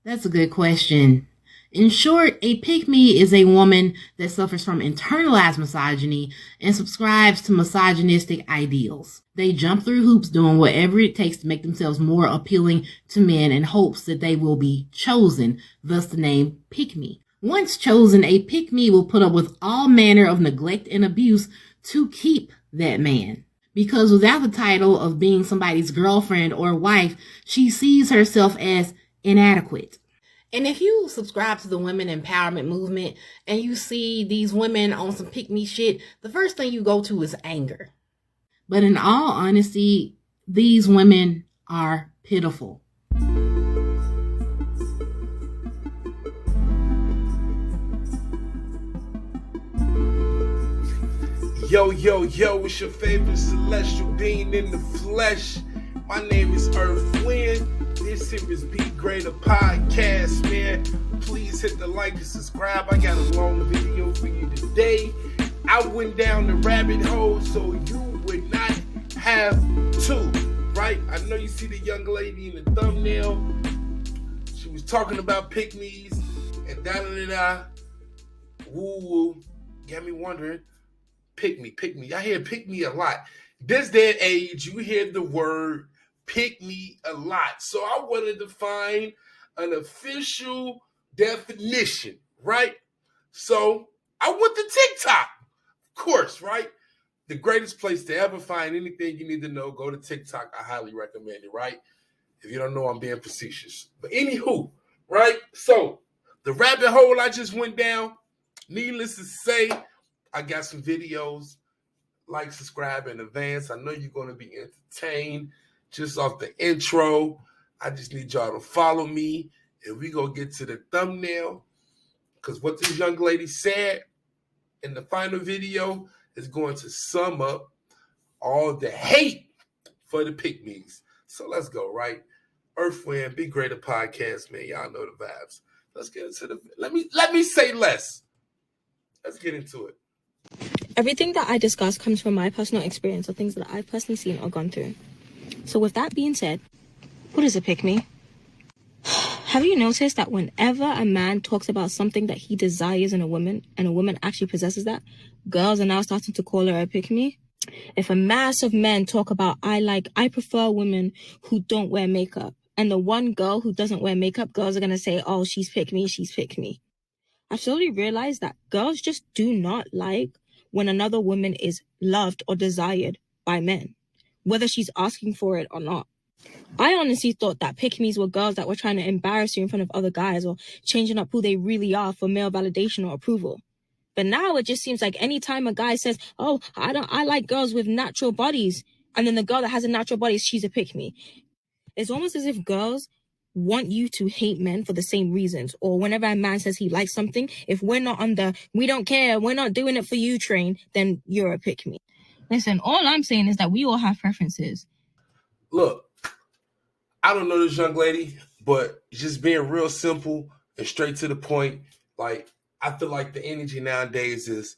That's a good question. In short, a pick me is a woman that suffers from internalized misogyny and subscribes to misogynistic ideals. They jump through hoops doing whatever it takes to make themselves more appealing to men in hopes that they will be chosen, thus the name pick me. Once chosen, a pick me will put up with all manner of neglect and abuse to keep that man. Because without the title of being somebody's girlfriend or wife, she sees herself as inadequate. And if you subscribe to the women empowerment movement and you see these women on some pick me shit, the first thing you go to is anger. But in all honesty, these women are pitiful. Yo, yo, yo, it's your favorite celestial being in the flesh. My name is Earth Wind. This series Be Greater podcast, man. Please hit the like and subscribe. I got a long video for you today. I went down the rabbit hole so you would not have to, right? I know you see the young lady in the thumbnail. She was talking about pick-me's and da-da-da-da. Woo-woo. Got me wondering. Pick me. I hear pick me a lot. This day and age, you hear the word pick me a lot. So I wanted to find an official definition, right? So I went to TikTok, of course, right? The greatest place to ever find anything you need to know, go to TikTok. I highly recommend it, right? If you don't know, I'm being facetious. But anywho, right? So the rabbit hole I just went down, needless to say, I got some videos. Like, subscribe in advance. I know you're going to be entertained just off the intro. I just need y'all to follow me, and we going to get to the thumbnail, because what this young lady said in the final video is going to sum up all the hate for the pick-me's. So let's go, right? Earth Wind, Be Greater podcast, man. Y'all know the vibes. Let's get into the... Let me say less. Let's get into it. Everything that I discuss comes from my personal experience or things that I've personally seen or gone through. So with that being said, what is a pick me? Have you noticed that whenever a man talks about something that he desires in a woman and a woman actually possesses that, girls are now starting to call her a pick me? If a mass of men talk about I prefer women who don't wear makeup, and the one girl who doesn't wear makeup, girls are going to say, oh, she's pick me. I've slowly realized that girls just do not like when another woman is loved or desired by men, whether she's asking for it or not. I honestly thought that pick-me's were girls that were trying to embarrass you in front of other guys or changing up who they really are for male validation or approval. But now it just seems like any time a guy says, oh, I like girls with natural bodies, and then the girl that has a natural body, she's a pick-me. It's almost as if girls want you to hate men for the same reasons. Or whenever a man says he likes something, if we're not on the we don't care, we're not doing it for you train, then you're a pick me. Listen, all I'm saying is that we all have preferences. Look, I don't know this young lady, but just being real simple and straight to the point, like, I feel like the energy nowadays is,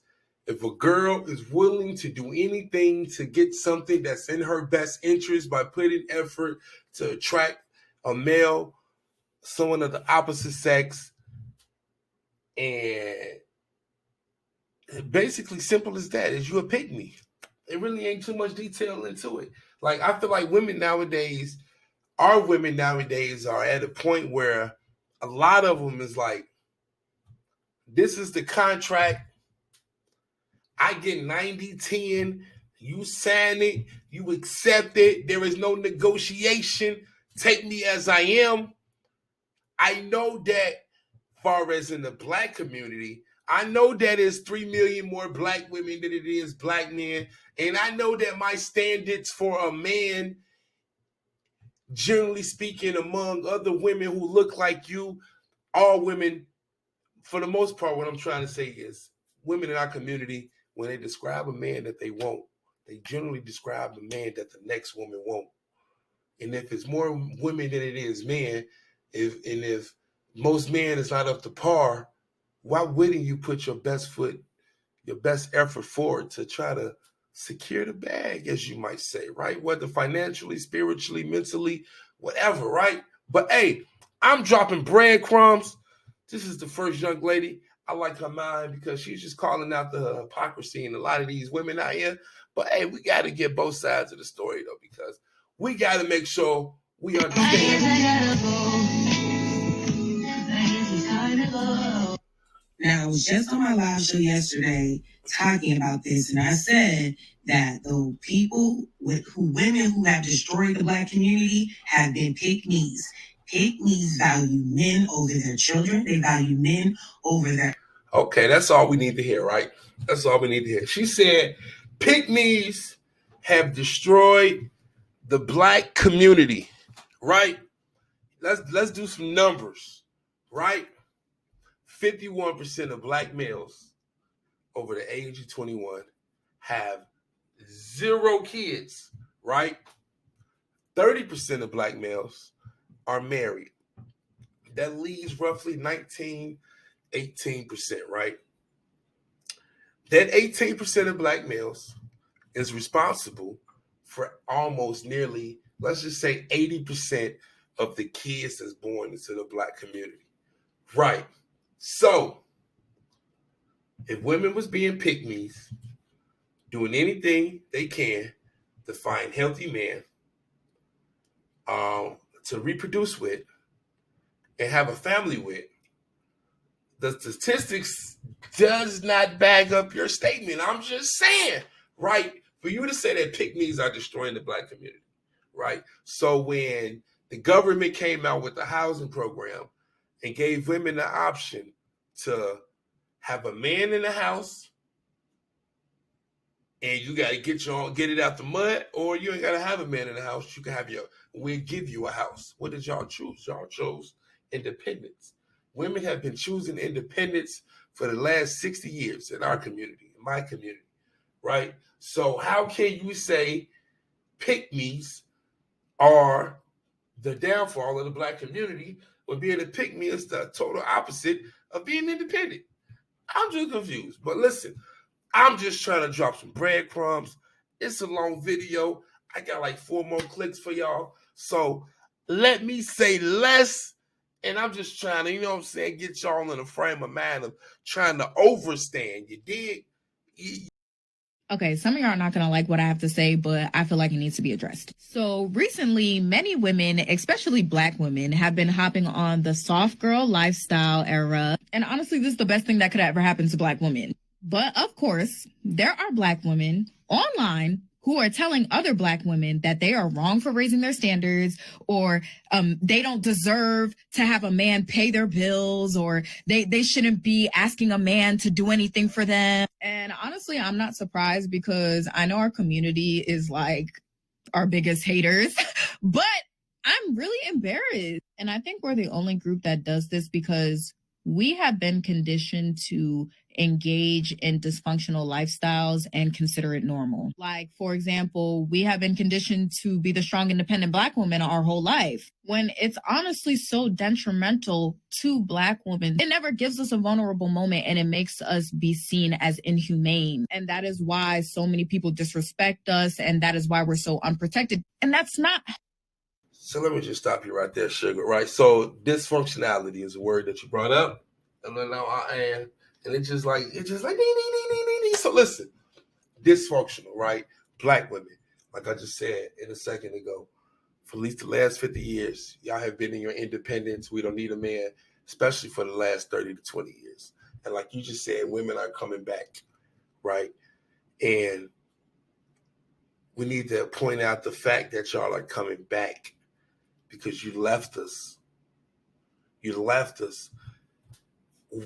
if a girl is willing to do anything to get something that's in her best interest by putting effort to attract a male, someone of the opposite sex, and basically simple as that, is you a pick me. It really ain't too much detail into it. Like, I feel like our women nowadays are at a point where a lot of them is like, this is the contract. I get 90-10. You sign it. You accept it. There is no negotiation. Take me as I am. I know that, far as in the black community, I know that it's 3 million more black women than it is black men. And I know that my standards for a man, generally speaking, among other women who look like you, all women, for the most part, what I'm trying to say is, women in our community, when they describe a man that they want, they generally describe the man that the next woman won't. And if it's more women than it is men, if most men is not up to par, why wouldn't you put your best effort forward to try to secure the bag, as you might say, right? Whether financially, spiritually, mentally, whatever, right? But hey, I'm dropping breadcrumbs. This is the first young lady. I like her mind because she's just calling out the hypocrisy in a lot of these women out here. But hey, we got to get both sides of the story though, because we got to make sure we understand. Now, I was just on my live show yesterday talking about this, and I said that the women who have destroyed the Black community have been pick-me's. Pick-me's value men over their children. They value men over their... Okay, that's all we need to hear, right? That's all we need to hear. She said, pick-me's have destroyed the Black community, right? Let's do some numbers, right? 51% of Black males over the age of 21 have 0 kids, right? 30% of Black males are married. That leaves roughly 18%, right? That 18% of Black males is responsible for almost nearly, let's just say 80% of the kids that's born into the Black community, right? So, if women was being pick-me's, doing anything they can to find healthy men to reproduce with and have a family with, the statistics does not back up your statement. I'm just saying, right? For you to say that pick-me's are destroying the Black community, right? So when the government came out with the housing program and gave women the option to have a man in the house, and you got to get it out the mud, or you ain't got to have a man in the house. You can have we'll give you a house. What did y'all choose? Y'all chose independence. Women have been choosing independence for the last 60 years in our community, in my community, right? So how can you say pick-me's are the downfall of the Black community when being a pick-me is the total opposite of being independent? I'm just confused. But listen, I'm just trying to drop some breadcrumbs. It's a long video. I got like 4 more clicks for y'all. So let me say less. And I'm just trying to, you know what I'm saying, get y'all in a frame of mind of trying to overstand. You dig? Okay, some of y'all are not going to like what I have to say, but I feel like it needs to be addressed. So recently, many women, especially Black women, have been hopping on the soft girl lifestyle era. And honestly, this is the best thing that could ever happen to Black women. But of course, there are Black women online who are telling other Black women that they are wrong for raising their standards, or they don't deserve to have a man pay their bills, or they shouldn't be asking a man to do anything for them. And honestly, I'm not surprised, because I know our community is like our biggest haters, but I'm really embarrassed. And I think we're the only group that does this because we have been conditioned to engage in dysfunctional lifestyles and consider it normal. Like, for example, we have been conditioned to be the strong, independent Black woman our whole life, when it's honestly so detrimental to Black women. It never gives us a vulnerable moment, and it makes us be seen as inhumane. And that is why so many people disrespect us, and that is why we're so unprotected. And that's not... So let me just stop you right there, sugar, right? So dysfunctionality is a word that you brought up. And then and it's just like, ding, ding, ding, ding, ding, ding. So listen, dysfunctional, right? Black women, like I just said in a second ago, for at least the last 50 years, y'all have been in your independence. We don't need a man, especially for the last 30 to 20 years. And like you just said, women are coming back, right? And we need to point out the fact that y'all are coming back because you left us. You left us.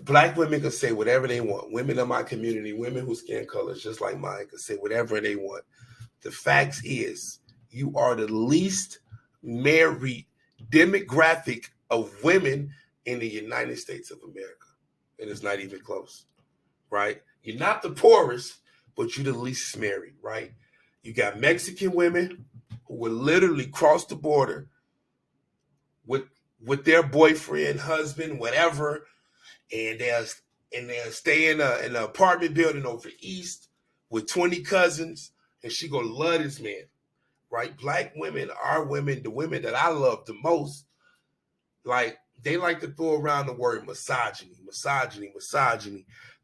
Black women can say whatever they want. Women in my community, women whose skin color is just like mine, can say whatever they want. The fact is, you are the least married demographic of women in the United States of America. And it's not even close, right? You're not the poorest, but you're the least married, right? You got Mexican women who will literally cross the border with their boyfriend, husband, whatever, and they'll stay in an apartment building over east with 20 cousins, and she gonna love this man, right? Black women are women, the women that I love the most. Like, they like to throw around the word misogyny.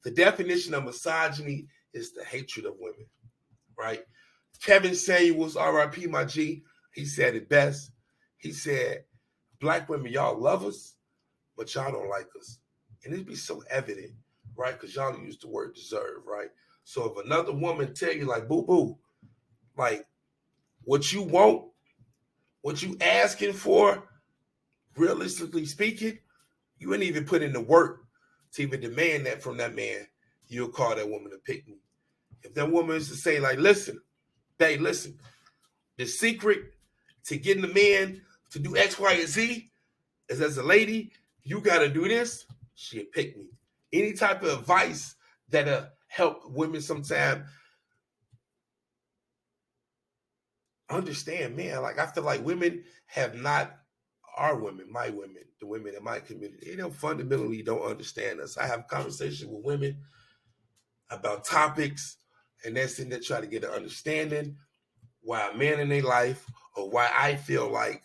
The definition of misogyny is the hatred of women, right? Kevin Samuels, R.I.P. my G, he said it best. He said, black women, y'all love us, but y'all don't like us. And it'd be so evident, right? Because y'all use the word deserve, right? So if another woman tell you like, boo-boo, like what you want, what you asking for, realistically speaking, you ain't even put in the work to even demand that from that man. You'll call that woman a pick me. If that woman is to say like, listen, babe, listen, the secret to getting a man to do X, Y, and Z is as a lady, you got to do this, she'll pick me. Any type of advice that'll help women sometimes understand, man, like I feel like women have not, our women, my women, the women in my community, they don't fundamentally don't understand us. I have conversations with women about topics, and they're sitting there trying to get an understanding why a man in their life or why I feel like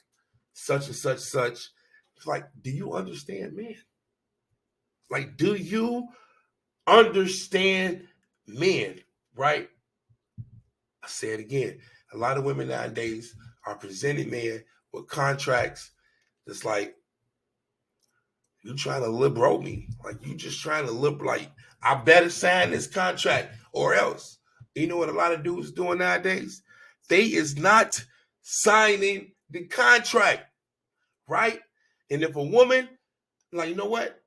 such and such. It's like, do you understand men? Like, do you understand men, right? I say it again. A lot of women nowadays are presenting men with contracts that's like, you trying to liberal me. Like, you just trying to like, I better sign this contract or else. You know what a lot of dudes doing nowadays? They is not signing the contract, right? And if a woman, like, you know what?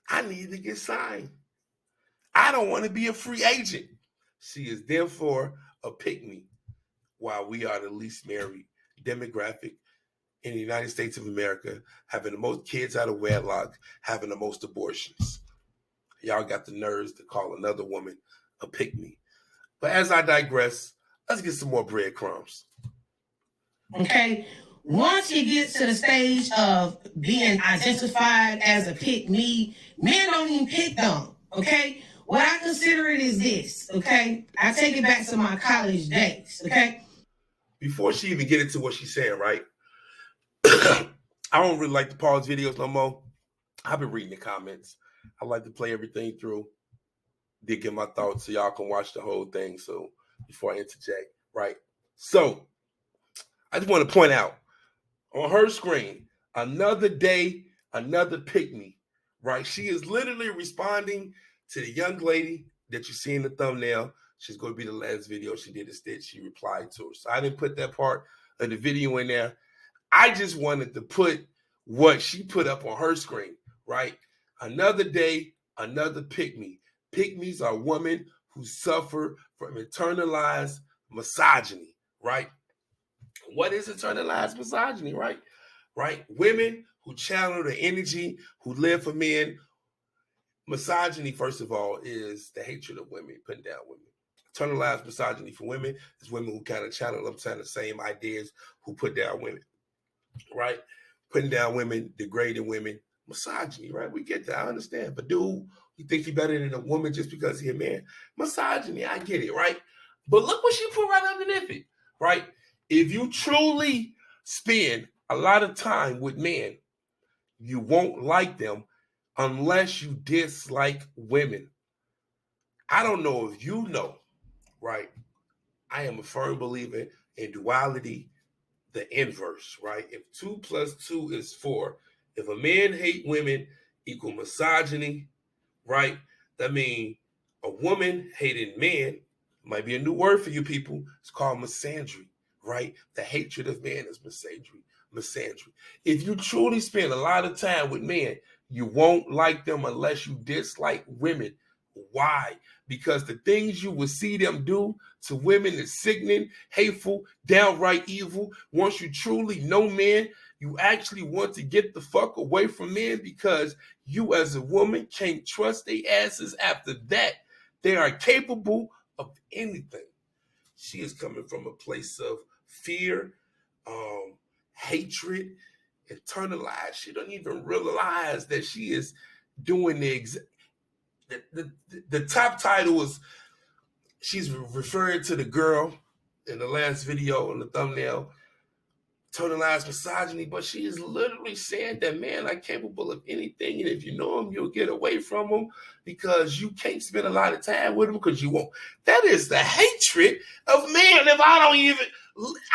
I need to get signed. I don't want to be a free agent. She is therefore a pick me, while we are the least married demographic in the United States of America, having the most kids out of wedlock, having the most abortions. Y'all got the nerves to call another woman a pick me. But as I digress, let's get some more breadcrumbs. Okay. Once you get to the stage of being identified as a pick me, men don't even pick them. Okay. What I consider it is this. Okay. I take it back to my college days. Okay. Before she even get into what she's saying, right? I don't really like to pause videos no more. I've been reading the comments. I like to play everything through, dig in my thoughts so y'all can watch the whole thing. So before I interject, right? So I just want to point out on her screen, another day, another pick me, right? She is literally responding to the young lady that you see in the thumbnail. She's going to be the last video she did instead. She replied to her. So I didn't put that part of the video in there. I just wanted to put what she put up on her screen, right? Another day, another pick me. Pick me's are women who suffer from internalized misogyny, right? What is internalized misogyny, right? Right? Women who channel their energy, who live for men. Misogyny, first of all, is the hatred of women, putting down women. Internalized misogyny for women is women who kind of channel them the same ideas, who put down women, right? Putting down women, degrading women, misogyny, right? We get that, I understand. But dude, you think you're better than a woman just because he's a man? Misogyny, I get it, right? But look what she put right underneath it, right? If you truly spend a lot of time with men, you won't like them unless you dislike women. I don't know if you know, right? I am a firm believer in duality, the inverse, right? If 2 plus 2 is 4, if a man hate women equal misogyny, right? That means a woman hating men might be a new word for you people. It's called misandry, right? The hatred of man is misandry. If you truly spend a lot of time with men, you won't like them unless you dislike women. Why? Because the things you will see them do to women is sickening, hateful, downright evil. Once you truly know men, you actually want to get the fuck away from men because you as a woman can't trust their asses after that. They are capable of anything. She is coming from a place of fear, hatred, internalized. She don't even realize that she is doing the top title is, she's referring to the girl in the last video in the thumbnail internalized misogyny, but she is literally saying that men are capable of anything, and if you know them, you'll get away from them because you can't spend a lot of time with them because you won't. That is the hatred of men. If I don't even,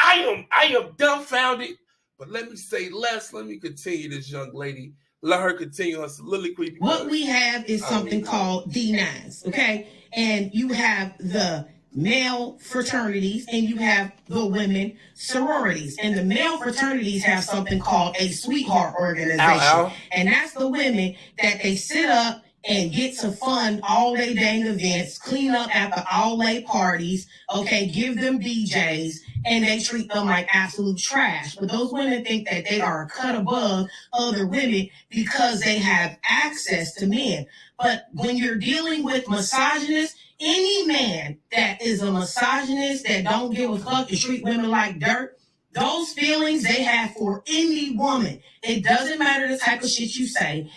I am dumbfounded. But let me say less. Let me continue this young lady. Let her continue her soliloquy. What we have is something called D9s, okay? And you have the male fraternities and you have the women sororities. And the male fraternities have something called a sweetheart organization. Ow. And that's the women that they sit up and get to fund all they dang events, clean up after all they parties, okay, give them BJs, and they treat them like absolute trash. But those women think that they are a cut above other women because they have access to men. But when you're dealing with misogynists, any man that is a misogynist that don't give a fuck and treat women like dirt, those feelings they have for any woman. It doesn't matter the type of shit you say.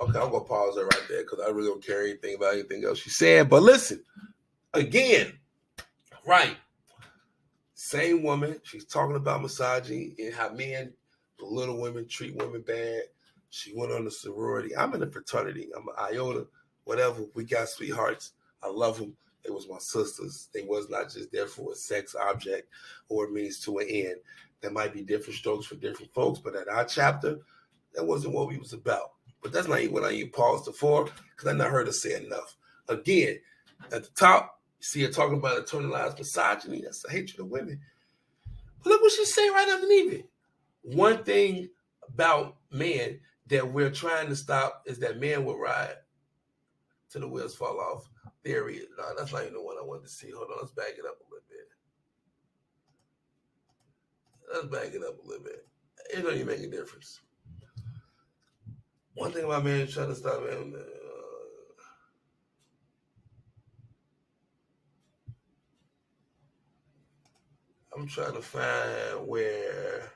Okay, I'm going to pause it right there because I really don't care anything about anything else she's saying. But listen, again, right, same woman, she's talking about misogyny and how men belittle women, treat women bad. She went on the sorority. I'm in a fraternity. I'm an iota, whatever. We got sweethearts. I love them. They was my sisters. They was not just there for a sex object or a means to an end. There might be different strokes for different folks, but at our chapter, that wasn't what we was about. But that's not even what I even paused it for, because I not heard her say enough. Again, at the top, you see her talking about internalized misogyny. That's the hatred of women. But look what she say right underneath it. One thing about men that we're trying to stop is that men will ride till the wheels fall off. There he is. No, that's not even the one I wanted to see. Hold on, let's back it up a little bit. It don't even make a difference. One thing about men is trying to stop him. I'm trying to find where.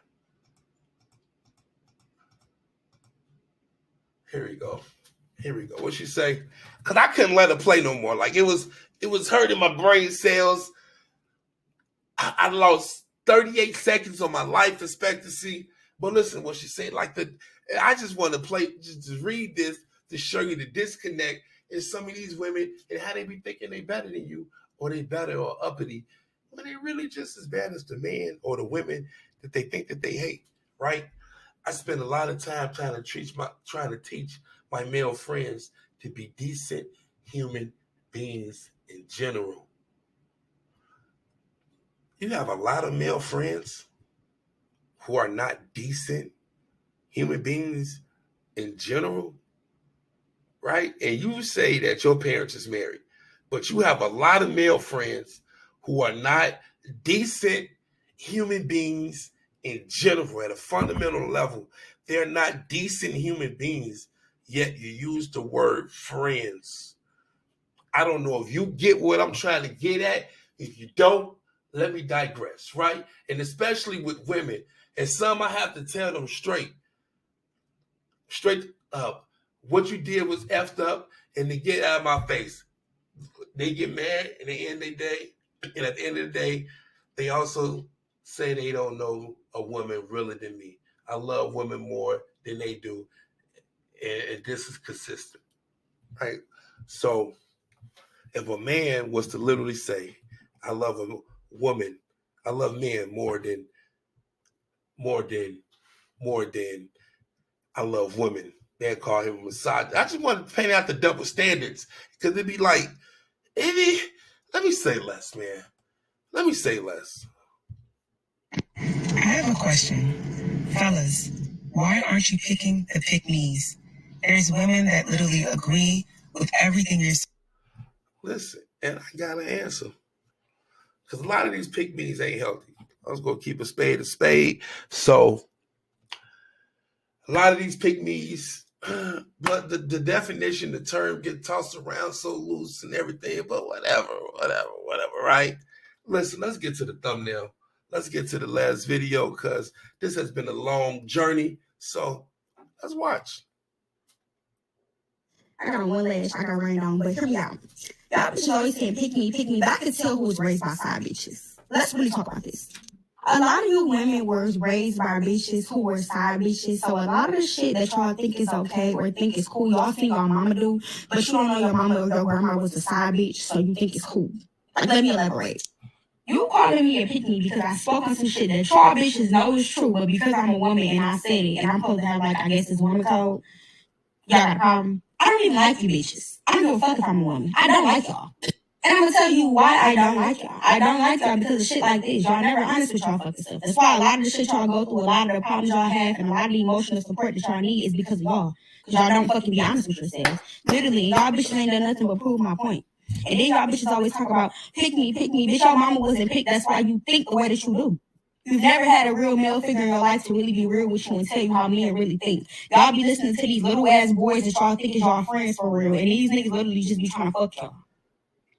Here we go. What she say? Because I couldn't let her play no more. Like it was hurting my brain cells. I lost 38 seconds on my life expectancy. But listen, what she said, I just want to play, just read this to show you the disconnect in some of these women and how they be thinking they better than you, or they better or uppity, when they really just as bad as the men or the women that they think that they hate, right? I spend a lot of time trying to teach my male friends to be decent human beings in general. You have a lot of male friends who are not decent human beings in general, right? And you say that your parents is married, but you have a lot of male friends who are not decent human beings in general. At a fundamental level, they're not decent human beings, yet you use the word friends. I don't know if you get what I'm trying to get at. If you don't, let me digress, right? And especially with women, and some I have to tell them straight up, what you did was effed up, and to get out of my face. They get mad and they end their day, and at the end of the day, they also say they don't know a woman realer than me. I love women more than they do, and this is consistent, right? So if a man was to literally say, I love a woman, I love men more than I love women, they'd call him a misogynist. I just want to paint out the double standards, because it'd be like, let me say less, man. Let me say less. I have a question. Fellas, why aren't you picking the pick-me's? There's women that literally agree with everything you're saying. Listen, and I got an answer. Because a lot of these pick-me's ain't healthy. I was going to keep a spade. So, a lot of these pick-me's, but the definition, the term get tossed around so loose and everything, but whatever, right? Listen, let's get to the thumbnail. Let's get to the last video, because this has been a long journey. So, let's watch. I got on one lash, I got rained on, but hear me out. Y'all bitches always saying pick me, but I can tell who was raised by side bitches. Let's really talk about this. A lot of you women were raised by bitches who were side bitches. So a lot of the shit that y'all think is okay or think is cool, y'all see y'all mama do, but you don't know your mama or your grandma was a side bitch, so you think it's cool. Like, let me elaborate. You calling me a pick me because I spoke on some shit that y'all bitches know is true, but because I'm a woman and I said it, and I'm supposed to have, like, I guess it's woman code, y'all got a problem? I don't even like you bitches. I don't give a fuck if I'm a woman. I don't like y'all. And I'm gonna tell you why I don't like y'all. I don't like y'all because of shit like this. Y'all never honest with y'all fucking stuff. That's why a lot of the shit y'all go through, a lot of the problems y'all have, and a lot of the emotional support that y'all need is because of y'all. Because y'all don't fucking be honest with yourselves. Literally, y'all bitches ain't done nothing but prove my point. And then y'all bitches always talk about, pick me, pick me. Bitch, your mama wasn't picked. That's why you think the way that you do. You've never had a real male figure in your life to really be real with you and tell you how men really think. Y'all be listening to these little ass boys that y'all think is y'all friends for real. And these niggas literally just be trying to fuck y'all.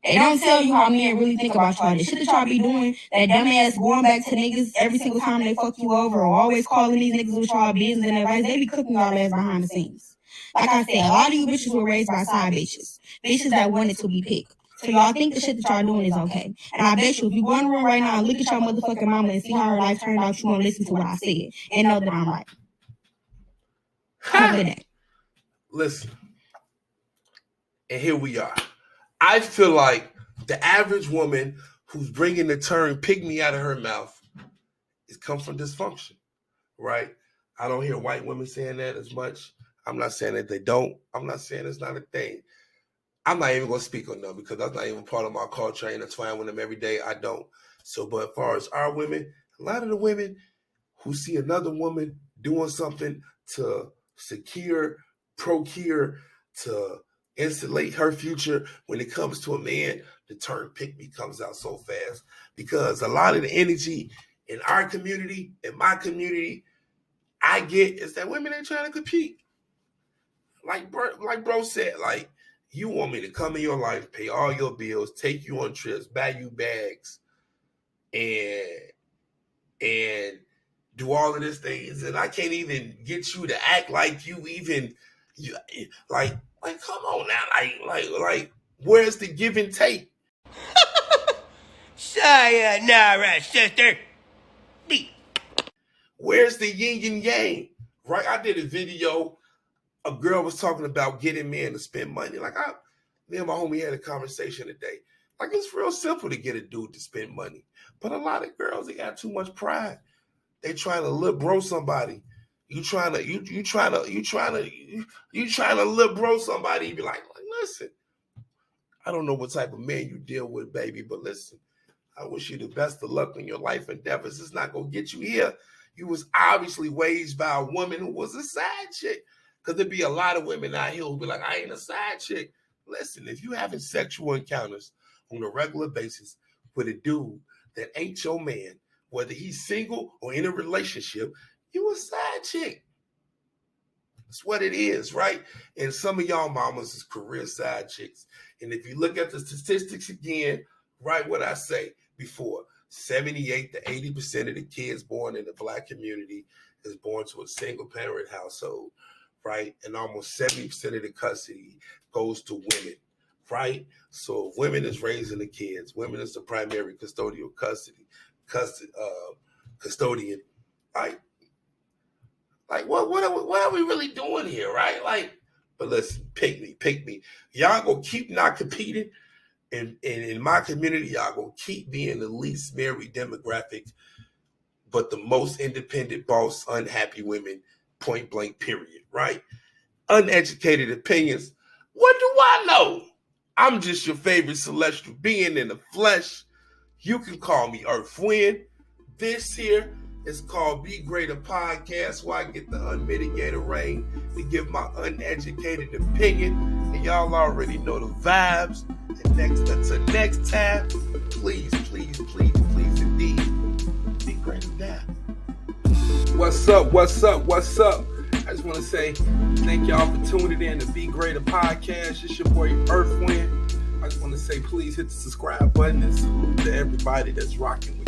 They don't tell you how men really think about y'all. The shit that y'all be doing, that dumb ass going back to niggas every single time they fuck you over or always calling these niggas with y'all business and advice, they be cooking y'all ass behind the scenes. Like I said, a lot of you bitches were raised by side bitches. Bitches that wanted to be picked. So y'all think the shit that y'all doing is okay. And I bet you, if you go in the room right now and look at your motherfucking mama and see how her life turned out, you won't listen to what I said and know that I'm right. Have a good day. Listen, and here we are. I feel like the average woman who's bringing the term "pick me" out of her mouth is comes from dysfunction, right? I don't hear white women saying that as much. I'm not saying that they don't. I'm not saying it's not a thing. I'm not even going to speak on them because that's not even part of my culture. I intertwine with them every day. I don't. So, but as far as our women, a lot of the women who see another woman doing something to secure, procure, to insulate her future, when it comes to a man, the term "pick me" comes out so fast because a lot of the energy in our community, in my community, I get is that women ain't trying to compete. Like bro said, like, you want me to come in your life, pay all your bills, take you on trips, buy you bags, and do all of these things, and I can't even get you to act like you even like come on now, like where's the give and take? Sayonara, sister. Where's the yin and yang? Right? I did a video. A girl was talking about getting men to spend money. Like me and my homie had a conversation today. Like, it's real simple to get a dude to spend money, but a lot of girls, they got too much pride. They trying to lip bro somebody. You trying to lip bro somebody. You be like, listen, I don't know what type of man you deal with, baby, but listen, I wish you the best of luck in your life endeavors. It's not gonna get you here. You was obviously raised by a woman who was a side chick. Because there'd be a lot of women out here who be like, I ain't a side chick. Listen, if you having sexual encounters on a regular basis with a dude that ain't your man, whether he's single or in a relationship, you a side chick. That's what it is, right? And some of y'all mamas is career side chicks. And if you look at the statistics again, right, what I say before, 78 to 80% of the kids born in the Black community is born to a single parent household, right? And almost 70% of the custody goes to women, right? So if women is raising the kids, women is the primary custodial custodian, right? Like, what are we really doing here, right? Like, but listen, pick me. Y'all gonna keep not competing. And in my community, y'all gonna keep being the least married demographic, but the most independent, boss, unhappy women, point blank, period, right? Uneducated opinions. What do I know? I'm just your favorite celestial being in the flesh. You can call me Earth Wind. This here is called Be Greater Podcast, where I get the unmitigated rain to give my uneducated opinion. And y'all already know the vibes. And until next time, please indeed, be greater than. What's up? I just want to say thank y'all for tuning in to Be Greater Podcast. It's your boy Earth Wind. I just want to say please hit the subscribe button and salute to everybody that's rocking with